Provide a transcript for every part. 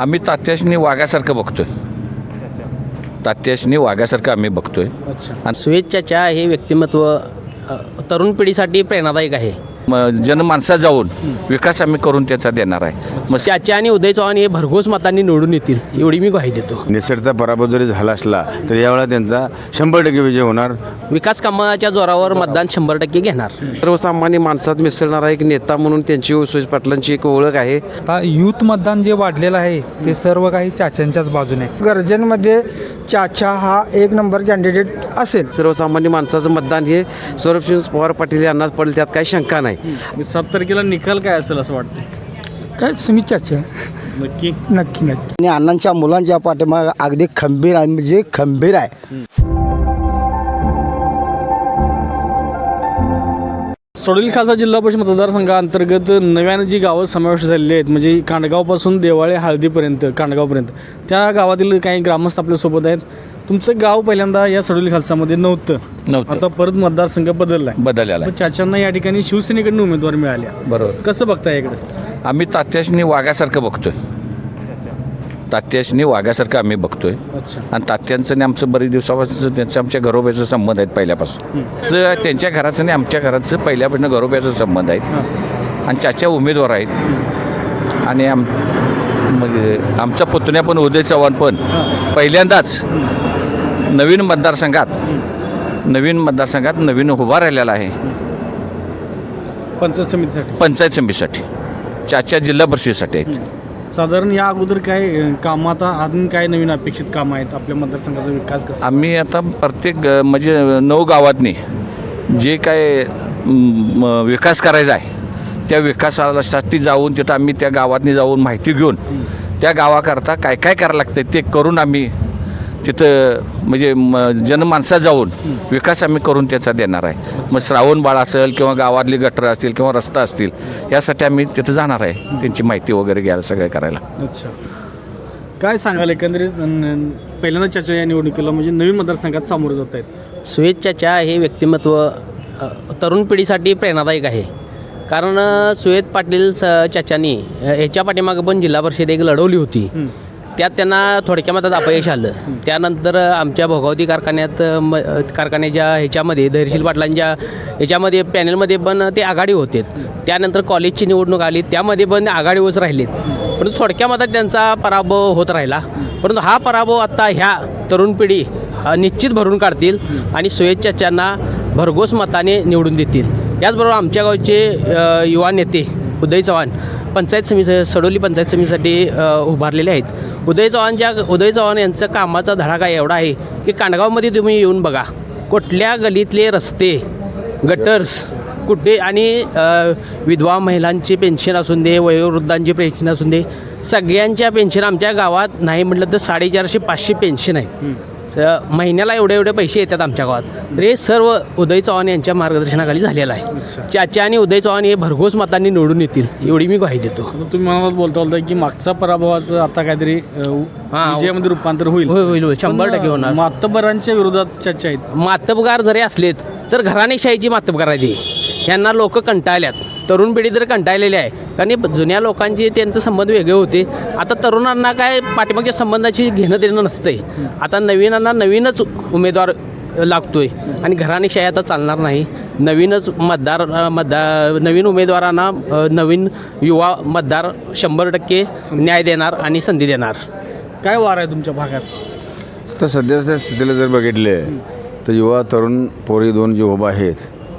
आम्ही तात्याशनी वाघासारखं बघतोय. तात्याशनी वाघासारखं आम्ही बघतोय. आणि सुयेशच्या हे व्यक्तिमत्व तरुण पिढीसाठी प्रेरणादायक आहे. जनमानसात जाऊन विकास आम्ही करून त्याचा देणार आहे. मग चाचा आणि उदय चव्हाण हे भरघोस मतांनी निवडून येतील एवढी मी ग्वाही देतो. निसर्गचा पराभव जरी झाला असला तर यावेळेला त्यांचा 100% विजय होणार. विकास कामाच्या जोरावर मतदान 100% घेणार. सर्वसामान्य माणसात मिसळणारा एक नेता म्हणून त्यांची सुरेश पाटलांची एक ओळख आहे. आता यूथ मतदान जे वाढलेलं आहे ते सर्व काही चाच्यांच्याच बाजूने. गर्जनमध्ये चाचा हा एक नंबर कॅन्डिडेट असेल. सर्वसामान्य माणसाचं मतदान हे सौरभसिंह पवार पाटील यांनाच पडेल, त्यात काही शंका नाही. 7 तारखेला निकाल काय असेल असं वाटतं? काय सुमित चाचा नक्की नक्की नक्की. आणि अण्णांच्या मुलांच्या पाठीमागे अगदी खंबीर आहे, म्हणजे खंबीर आहे. सोडोली खालसा जिल्हा परिषद मतदारसंघाअंतर्गत नव्यानं जी गावं समावेश झालेली आहेत, म्हणजे कांडगावपासून देवाळे हळदीपर्यंत कांडगावपर्यंत त्या गावातील काही ग्रामस्थ आपल्यासोबत आहेत. तुमचं गाव पहिल्यांदा या सोडोली खालसामध्ये नव्हतं. आता परत मतदारसंघ बदललेला. चाचांना या ठिकाणी शिवसेनेकडून उमेदवार मिळाल्या. बरोबर. कसं बघताय इकडे? आम्ही तात्याशनी वाघासारखं बघतोय. तात्याशनी वाघासारखं आम्ही बघतोय. आणि तात्यांचं आणि आमचं बरेच दिवसापासून त्यांचं आमच्या घरोब्याचं संबंध आहेत पहिल्यापासून. त्यांच्या घराचं आणि आमच्या घराचं पहिल्यापासून घरोब्याचा संबंध आहेत. आणि चाचा उमेदवार आहेत. आणि म्हणजे आमचा पुतण्या पण उदय चव्हाण पण पहिल्यांदाच नवीन मतदारसंघात नवीन उभा राहिलेला आहे पंचायत समितीसाठी. चाचा जिल्हा परिषदेसाठी आहेत. साधारण या अगोदर काय कामं, आता अजून काय नवीन अपेक्षित कामं आहेत आपल्या मतदारसंघाचा विकास कसा? आम्ही आता प्रत्येक म्हणजे 9 गावातनी जे काय विकास करायचा आहे त्या विकासासाठी जाऊन तिथं आम्ही त्या गावातनी जाऊन माहिती घेऊन त्या गावाकरता काय काय करायला लागतं ते करून आम्ही तिथं म्हणजे जनमानसात जाऊन विकास आम्ही करून त्याचा देणार आहे. मग श्रावणबाळ असेल किंवा गावातली गटर असतील किंवा रस्ता असतील यासाठी आम्ही तिथं जाणार आहे, त्यांची माहिती वगैरे घ्यायला सगळं करायला. अच्छा, काय सांगाल एकंदरीत पहिल्यांदा चाचा या निवडणुकीला म्हणजे नवीन मतदारसंघात सामोरं जात आहेत? सुयेश चाचा हे व्यक्तिमत्व तरुण पिढीसाठी प्रेरणादायक आहे. कारण सुयेश पाटील चाचांनी ह्याच्या पाठीमागं पण जिल्हा परिषद एक लढवली होती. त्यात त्यांना थोडक्या मतात अपयश आलं. त्यानंतर आमच्या भोगावती कारखान्याच्या ह्याच्यामध्ये धैर्यशील पाटलांच्या ह्याच्यामध्ये पॅनलमध्ये पण ते आघाडी होते. त्यानंतर कॉलेजची निवडणूक आली, त्यामध्ये पण आघाडीवरच राहिलेत. परंतु थोडक्या मतात त्यांचा पराभव होत राहिला. परंतु हा पराभव आत्ता ह्या तरुण पिढी निश्चित भरून काढतील आणि सुयेश चाचांना भरघोस मताने निवडून देतील. याचबरोबर आमच्या गावचे युवा नेते उदय चव्हाण सडोली पंचायत समितीसाठी उभारलेले आहेत. उदय चव्हाण यांचं कामाचा धडाका एवढा आहे की कांडगावमध्ये तुम्ही येऊन बघा, कुठल्या गलीतले रस्ते, गटर्स कुठे आणि विधवा महिलांची पेन्शन असून दे, वयोवृद्धांची पेन्शन असून दे, सगळ्यांच्या पेन्शन आमच्या गावात नाही म्हटलं तर 450-500 पेन्शन आहेत. महिन्याला एवढे पैसे येतात आमच्या गावात. तर हे सर्व उदय चव्हाण यांच्या मार्गदर्शनाखाली झालेलं आहे. चाचा आणि उदय चव्हाण हे भरघोस मतांनी निवडून येतील एवढी मी ग्वाही देतो. तुम्ही मला बोलता की मागचा पराभवाचं आता काहीतरी विजयामध्ये रूपांतर होईल. 100% होणार. मातब्बरांच्या विरोधात चर्चा आहेत. मातबगार जरी असलेत तर घराणेशाहीची मातबगार आहे. ह्यांना लोक कंटाळल्यात, तरुण पिढी तर कंटाळलेली आहे. कारण जुन्या लोकांचे त्यांचे संबंध वेगळे होते. आता तरुणांना काय पाठीमागच्या संबंधाची घेणं देणं नसतंय. आता नवीनांना नवीनच उमेदवार लागतोय आणि घराणेशाही आता चालणार नाही. नवीनच नवीन उमेदवारांना नवीन युवा मतदार 100% न्याय देणार आणि संधी देणार. काय वार आहे तुमच्या भागात? तर सध्याच्या स्थितीला जर बघितले तर युवा तरुण पोरी 2 जे उभा आहेत,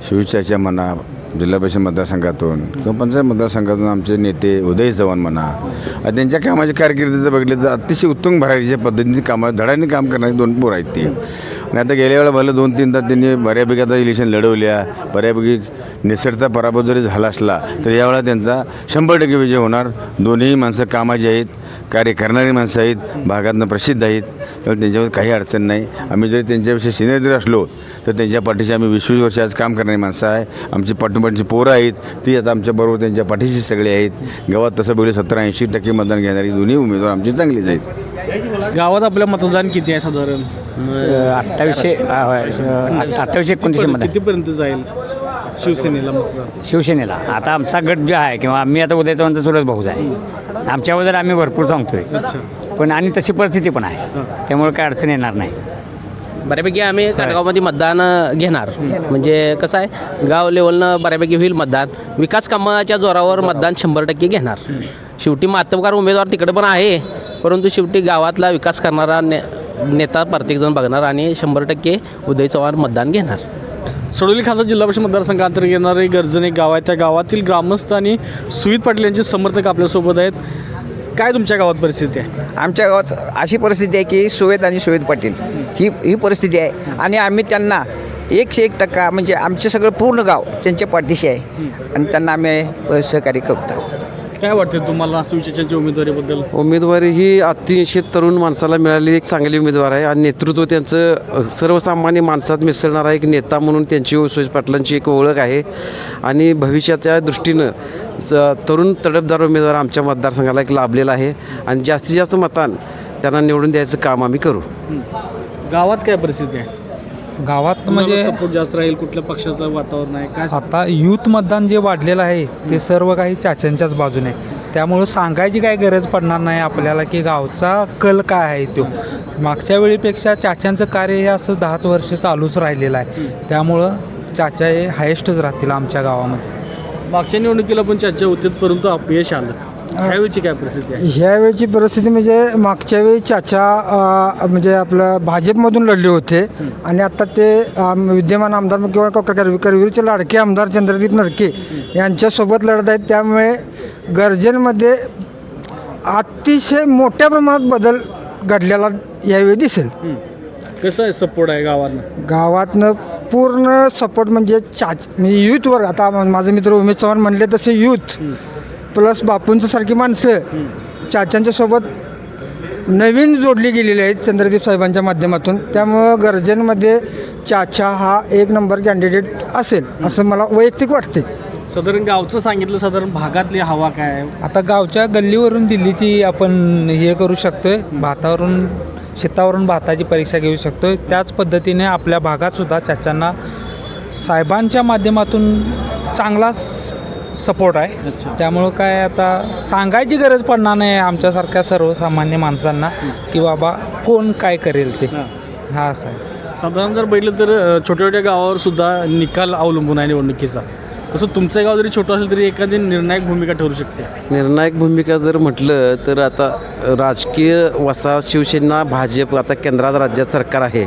शिवचाच्या म्हणा जिल्हा परिषद मतदारसंघातून किंवा पंचायत मतदारसंघातून आमचे नेते उदय चव्हाण म्हणा, त्यांच्या कामाची कारकिर्दी जर बघितली तर अतिशय उत्तुंग भरारीच्या पद्धतीने धडाने काम करणारी 2 पोरं आहेत ती. आणि आता गेल्या वेळेला भलं 2-3 तास त्यांनी बऱ्यापैकी आता इलेक्शन लढवल्या, बऱ्यापैकी निसर्गचा पराभव जरी झाला असला तर यावेळेला त्यांचा 100% विजय होणार. दोन्ही माणसं कामाची आहेत, कार्य करणारी माणसं आहेत, भागातनं प्रसिद्ध आहेत. त्यामुळे त्यांच्यावर काही अडचण नाही. आम्ही जरी त्यांच्याविषयी सिनियर जरी असलो तर त्यांच्या पाठीशी आम्ही 20 वर्ष आज काम करणारी माणसं आहे. आमची पाठोपाठची पोरं आहेत ती आता आमच्याबरोबर त्यांच्या पाठीशी सगळे आहेत. गावात तसं बघितलं 70-80% मतदान घेणारी दोन्ही उमेदवार आमचे चांगलेच आहेत. गावात आपलं मतदान किती आहे साधारण? 28-29 कितीपर्यंत जाईल? शिवसेनेला मतदान शिवसेनेला. आता आमचा गट जो आहे किंवा आम्ही आता उद्या चव्हाणचा चुलत भाऊच आहे, आमच्याबद्दल आम्ही भरपूर सांगतोय, पण आणि तशी परिस्थिती पण आहे, त्यामुळे काय अडचण येणार नाही. बऱ्यापैकी आम्ही कांडगावमध्ये मतदान घेणार. म्हणजे कसं आहे, गाव लेवलनं बऱ्यापैकी होईल मतदान. विकास कामाच्या जोरावर मतदान 100% घेणार. शेवटी मातबकार उमेदवार तिकडे पण आहे, परंतु शेवटी गावातला विकास करणारा नेता प्रत्येकजण बघणार आणि 100% उदय चव्हाण मतदान घेणार. सडोली खालसा जिल्हा परिषद मतदारसंघांतर्गत येणारे गर्जन एक गाव आहे, त्या गावातील ग्रामस्थ आणि सुमित पाटील यांचे समर्थक आपल्यासोबत आहेत. काय तुमच्या गावात परिस्थिती आहे? आमच्या गावात अशी परिस्थिती आहे की सुवेद आणि सुवेद पाटील ही परिस्थिती आहे आणि आम्ही त्यांना 101% म्हणजे आमचे सगळं पूर्ण गाव त्यांच्या पाठीशी आहे आणि त्यांना आम्ही सहकार्य करतो. काय वाटतं तुम्हाला सुविचारांच्या उमेदवारीबद्दल? उमेदवारी ही अतिशय तरुण माणसाला मिळालेली एक चांगली उमेदवार आहे आणि नेतृत्व त्यांचं सर्वसामान्य माणसात मिसळणारा एक नेता म्हणून त्यांची सुरेश पाटलांची एक ओळख आहे आणि भविष्याच्या दृष्टीनं तरुण तडफदार उमेदवार आमच्या मतदारसंघाला एक लाभलेला आहे आणि जास्तीत जास्त मतान त्यांना निवडून द्यायचं काम आम्ही करू. गावात काय परिस्थिती आहे? गावात म्हणजे सपोर्ट जास्त राहील, कुठल्या पक्षाचं वातावरण आहे काय? आता यूथ मतदान जे वाढलेलं आहे ते सर्व काही चाच्यांच्याच बाजूने, त्यामुळं सांगायची काही गरज पडणार नाही आपल्याला की गावचा कल काय आहे तो. मागच्या वेळीपेक्षा चाच्यांचं कार्य हे असं 10 वर्ष चालूच राहिलेलं आहे, त्यामुळं चाचा हे हायेस्टच राहतील आमच्या गावामध्ये. मागच्या निवडणुकीला पण चर्चा होती, परंतु अपयश आलं. त्यावेळीची काय परिस्थिती आहे? ह्यावेळची परिस्थिती म्हणजे मागच्या वेळी चाचा म्हणजे आपलं भाजपमधून लढले होते आणि आता ते विद्यमान आमदार किंवा करवीरचे लाडके आमदार चंद्रदीप नरके यांच्यासोबत लढत आहेत. त्यामुळे गर्जनमध्ये अतिशय मोठ्या प्रमाणात बदल घडलेला यावेळी दिसेल. कसं आहे सपोर्ट आहे गावानं? गावातनं पूर्ण सपोर्ट म्हणजे म्हणजे यूथ वर्ग. आता माझे मित्र उमेश चव्हाण म्हणले तसे यूथ प्लस बापूंचं सारखी माणसं चाच्यांच्या सोबत नवीन जोडली गेलेली आहेत चंद्रदीप साहेबांच्या माध्यमातून. त्यामुळं गर्जनमध्ये चाचा हा 1 नंबर कॅन्डिडेट असेल असं मला वैयक्तिक वाटते. साधारण गावचं सांगितलं, साधारण भागातली हवा काय आहे? आता गावच्या गल्लीवरून दिल्लीची आपण हे करू शकतोय, भातावरून शेतावरून भाताची परीक्षा घेऊ शकतोय. त्याच पद्धतीने आपल्या भागातसुद्धा चाच्यांना साहेबांच्या माध्यमातून चांगला सपोर्ट आहे. त्यामुळं काय आता सांगायची गरज पडणार नाही आमच्यासारख्या सर्वसामान्य माणसांना की बाबा कोण काय करेल ते. हा असं आहे. साधारण जर बघितलं तर छोट्या छोट्या गावावर सुद्धा निकाल अवलंबून आहे निवडणुकीचा. तसं तुमचं गाव जरी छोटं असेल तरी एखादी निर्णायक भूमिका ठरू शकते. निर्णायक भूमिका जर म्हटलं तर आता राजकीय वसाहत शिवसेना भाजप आता केंद्रात राज्यात सरकार आहे,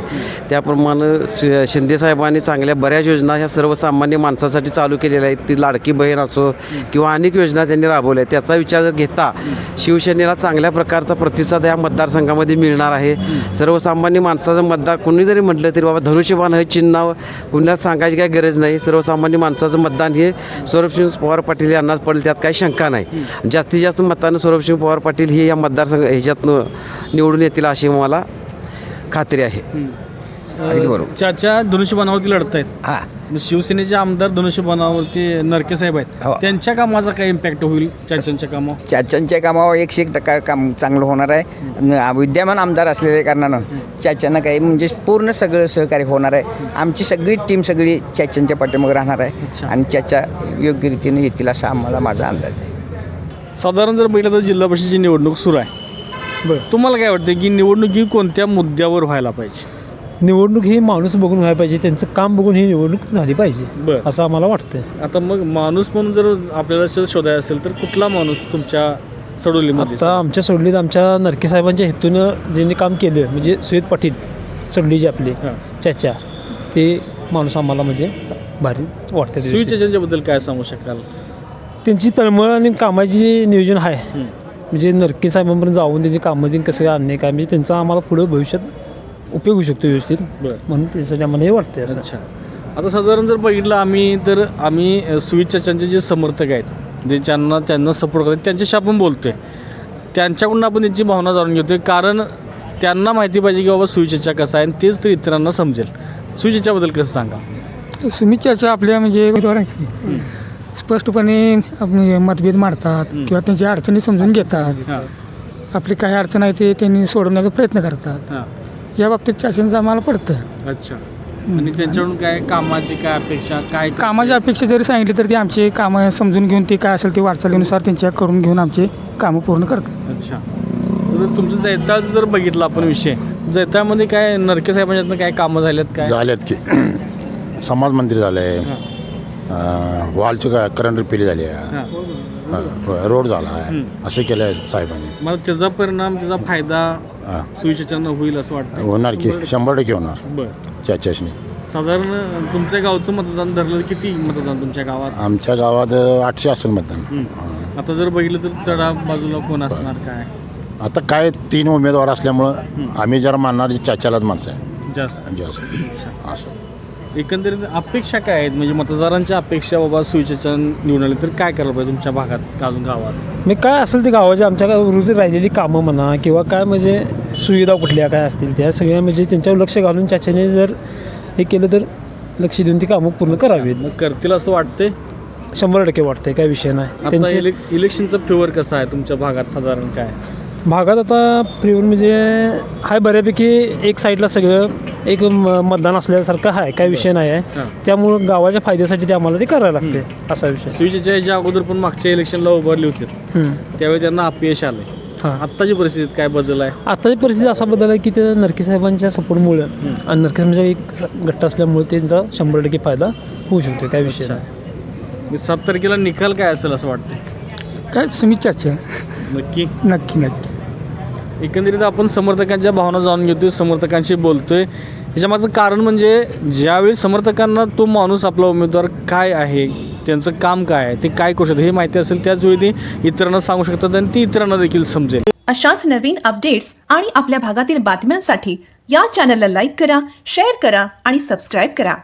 त्याप्रमाणे शिंदेसाहेबांनी चांगल्या बऱ्याच योजना ह्या सर्वसामान्य माणसासाठी चालू केलेल्या आहेत. ती लाडकी बहीण असो किंवा अनेक योजना त्यांनी राबवल्या आहेत. त्याचा विचार घेता शिवसेनेला चांगल्या प्रकारचा प्रतिसाद या मतदारसंघामध्ये मिळणार आहे. सर्वसामान्य माणसाचं मतदार कोणी जरी म्हटलं तरी बाबा धनुष्यबाण हे चिन्ह कुणाला सांगायची काही गरज नाही. सर्वसामान्य माणसाचं मतदान हे सौरभसिंह पवार पाटील यांनाच पडेल, त्यात काही शंका नाही. जास्तीत जास्त मतानं सौरभसिंह पवार पाटील हे या मतदारसंघ ह्याच्यातनं निवडून येतील अशी मला खात्री आहे. बरोबर. चाचा धनुष्यबाणावरती लढत आहेत. हां, शिवसेनेचे आमदार धनुष्यबाणावरती नरके साहेब आहेत. हो. त्यांच्या कामाचा काय इम्पॅक्ट होईल चाचांच्या कामावर? चाच्यांच्या कामावर 101% काम चांगलं होणार आहे. विद्यमान आमदार असलेल्या कारणानं चाच्यांना काही म्हणजे पूर्ण सगळं सहकार्य होणार आहे. आमची सगळी टीम सगळी चाच्यांच्या पाठीमागे राहणार आहे आणि चाचा योग्य रीतीने येतील असा आम्हाला माझा अंदाज आहे. साधारण जर बघितलं तर जिल्हा परिषदेची निवडणूक सुरू आहे. तुम्हाला काय वाटतं की निवडणूक ही कोणत्या मुद्द्यावर व्हायला पाहिजे? निवडणूक ही माणूस बघून व्हायला पाहिजे, त्यांचं काम बघून ही निवडणूक झाली पाहिजे असं आम्हाला वाटतं. आता मग माणूस म्हणून जर आपल्याला शोधायचा असेल तर कुठला माणूस तुमच्या सडोलीमध्ये? आता आमच्या सोडलीत आमच्या नरके साहेबांच्या हेतूनं ज्यांनी काम केलं म्हणजे सुमित पाटील सोडलीचे आपले चाचा, ते माणूस आम्हाला म्हणजे भारी वाटतं. सुविचारांच्याबद्दल काय सांगू शकाल? त्यांची तळमळ आणि कामाची जे नियोजन आहे म्हणजे नरके साहेबांपर्यंत जाऊन त्यांची कामं कसं आणणे काय म्हणजे त्यांचा आम्हाला पुढं भविष्यात उपयोग होऊ शकतो व्यवस्थित, म्हणून त्यासाठी आम्हाला हे वाटतं असं. अच्छा, आता साधारण जर बघितलं आम्ही सुविचारांचे जे समर्थक आहेत जे त्यांना सपोर्ट करतात त्यांच्याशी आपण बोलतोय, त्यांच्याकडून आपण त्यांची भावना जाणून घेतोय, कारण त्यांना माहिती पाहिजे की बाबा सुविचार कसा आहे आणि तेच तर इतरांना समजेल. सुविचाराबद्दल कसं सांगा? सुमित चाचा आपल्या म्हणजे स्पष्टपणे आपले मतभेद मांडतात किंवा त्यांच्या अडचणी समजून घेतात. आपली काही अडचण आहे ते त्यांनी सोडवण्याचा प्रयत्न करतात. या बाबतीत चाचांचं आम्हाला पडतं. अच्छा, आणि त्यांच्याकडून काय कामाची काय अपेक्षा काय कामाची अपेक्षा जरी सांगितली तर ते आमचे कामं समजून घेऊन ते काय असेल ते वाटचालीनुसार त्यांच्या करून घेऊन आमचे कामं पूर्ण करतात. अच्छा, तर तुमचं जैताळचं जर बघितलं आपण विषय, जैताळमध्ये काय नरके साहेबांच्यातनं काय कामं झाल्यात काय? झाल्यात की समाज मंदिर झालं आहे, वॉलची करंट रिपेरी झाली आहे, रोड झाला आहे, असं केलं आहे साहेबांनी. मला त्याचा परिणाम त्याचा फायदा सुविचारांना होईल असं वाटतं? होणार की 100% होणार बरं. चाच्याशनी. साधारण तुमच्या गावचं मतदान धरलं तर किती मतदान तुमच्या गावात? आमच्या गावात 800 असेल मतदान. आता जर बघितलं तर चढा बाजूला कोण असणार काय? आता काय 3 उमेदवार असल्यामुळं आम्ही जरा मानणारी चाच्यालाच माणसं आहे जास्त. असं. एकंदरीत अपेक्षा काय आहेत, म्हणजे मतदारांच्या अपेक्षा बाबा सुविचार निवडून आले तर काय करायला पाहिजे तुमच्या भागात अजून गावात? मी काय असेल ते गावाची आमच्या गावावरती राहिलेली कामं म्हणा किंवा काय म्हणजे सुविधा कुठल्या काय असतील त्या सगळ्या म्हणजे त्यांच्यावर लक्ष घालून चाच्याने जर हे केलं तर लक्ष देऊन ती कामं पूर्ण करावीत. मग करतील असं वाटतंय? 100% वाटतंय, काय विषय नाही. आता त्यांचे इलेक्शनचा फेवर कसा आहे तुमच्या भागात साधारण काय? भागात आता प्रिव्हर म्हणजे हाय बऱ्यापैकी एक साईडला सगळं एक मतदान असल्यासारखं आहे, काय विषय नाही आहे. त्यामुळं गावाच्या फायद्यासाठी ते आम्हाला ते करायला लागते असा विषय. सुविचारच्या याच्या अगोदर पण मागच्या इलेक्शनला उभारले होते त्यावेळी त्यांना अपयश आलंय. आत्ताची परिस्थितीत काय बदल आहे? आत्ताची परिस्थिती असा बदल आहे की ते नरके साहेबांच्या सपोर्टमुळे आणि नरके म्हणजे एक गट असल्यामुळे त्यांचा 100% फायदा होऊ शकतो, काय विषय नाही. 7 तारखेला निकाल काय असेल असं वाटतं? काय सुमित चाचा नक्की नक्की नक्की. एकंदरीत आपण समर्थकांच्या भावना जाणून घेतोय, समर्थकांशी बोलतोय. ह्याच्यामागचं कारण म्हणजे ज्यावेळी समर्थकांना तो माणूस आपला उमेदवार काय आहे, त्यांचं काम काय आहे, ते काय करू शकतं हे माहिती असेल त्याचवेळी ते इतरांना सांगू शकतात आणि ती इतरांना देखील समजेल. अशाच नवीन अपडेट्स आणि आपल्या भागातील बातम्यांसाठी या चॅनलला लाईक करा, शेअर करा आणि सबस्क्राईब करा.